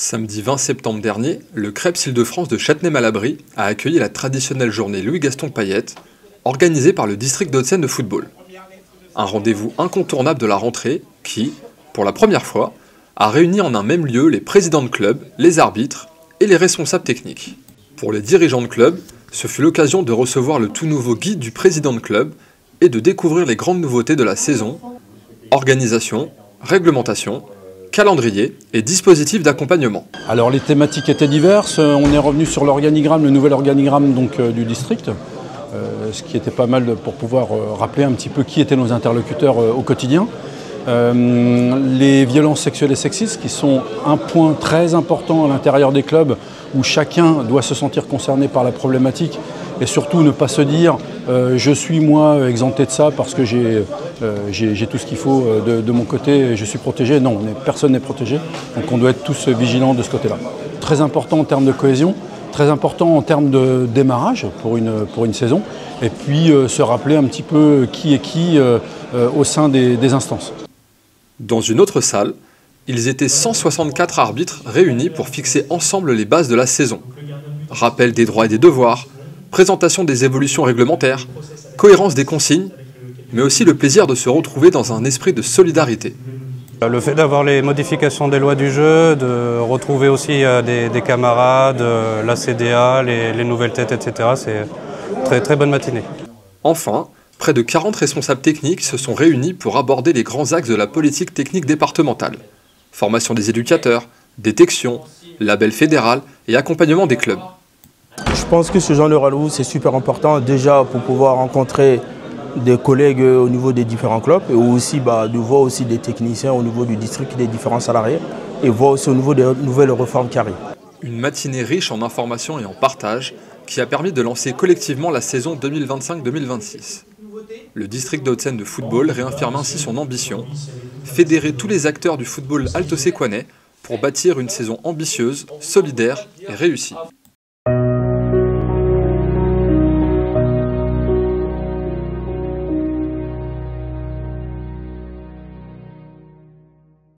Samedi 20 septembre dernier, le Crêpes Île-de-France de Châtenay-Malabry a accueilli la traditionnelle journée Louis-Gaston Payette, organisée par le district d'Hauts-de-Seine de football. Un rendez-vous incontournable de la rentrée qui, pour la première fois, a réuni en un même lieu les présidents de club, les arbitres et les responsables techniques. Pour les dirigeants de club, ce fut l'occasion de recevoir le tout nouveau guide du président de club et de découvrir les grandes nouveautés de la saison, organisation, réglementation, calendrier et dispositifs d'accompagnement. Alors les thématiques étaient diverses, on est revenu sur l'organigramme, le nouvel organigramme du district, ce qui était pas mal pour pouvoir rappeler un petit peu qui étaient nos interlocuteurs au quotidien. Les violences sexuelles et sexistes qui sont un point très important à l'intérieur des clubs où chacun doit se sentir concerné par la problématique et surtout ne pas se dire je suis moi exempté de ça parce que j'ai tout ce qu'il faut de mon côté et je suis protégé. Non, personne n'est protégé, donc on doit être tous vigilants de ce côté-là. Très important en termes de cohésion, très important en termes de démarrage pour une saison et puis se rappeler un petit peu qui est qui au sein des instances. Dans une autre salle, ils étaient 164 arbitres réunis pour fixer ensemble les bases de la saison. Rappel des droits et des devoirs, présentation des évolutions réglementaires, cohérence des consignes, mais aussi le plaisir de se retrouver dans un esprit de solidarité. Le fait d'avoir les modifications des lois du jeu, de retrouver aussi des camarades, la CDA, les nouvelles têtes, etc., c'est une très bonne matinée. Enfin, près de 40 responsables techniques se sont réunis pour aborder les grands axes de la politique technique départementale. Formation des éducateurs, détection, label fédéral et accompagnement des clubs. Je pense que ce genre de rendez-vous, c'est super important déjà pour pouvoir rencontrer des collègues au niveau des différents clubs et aussi de voir aussi des techniciens au niveau du district des différents salariés et voir aussi au niveau des nouvelles réformes qui arrivent. Une matinée riche en informations et en partage qui a permis de lancer collectivement la saison 2025-2026. Le district d'Hauts-de-Seine de football réaffirme ainsi son ambition, fédérer tous les acteurs du football alto-séquanais pour bâtir une saison ambitieuse, solidaire et réussie.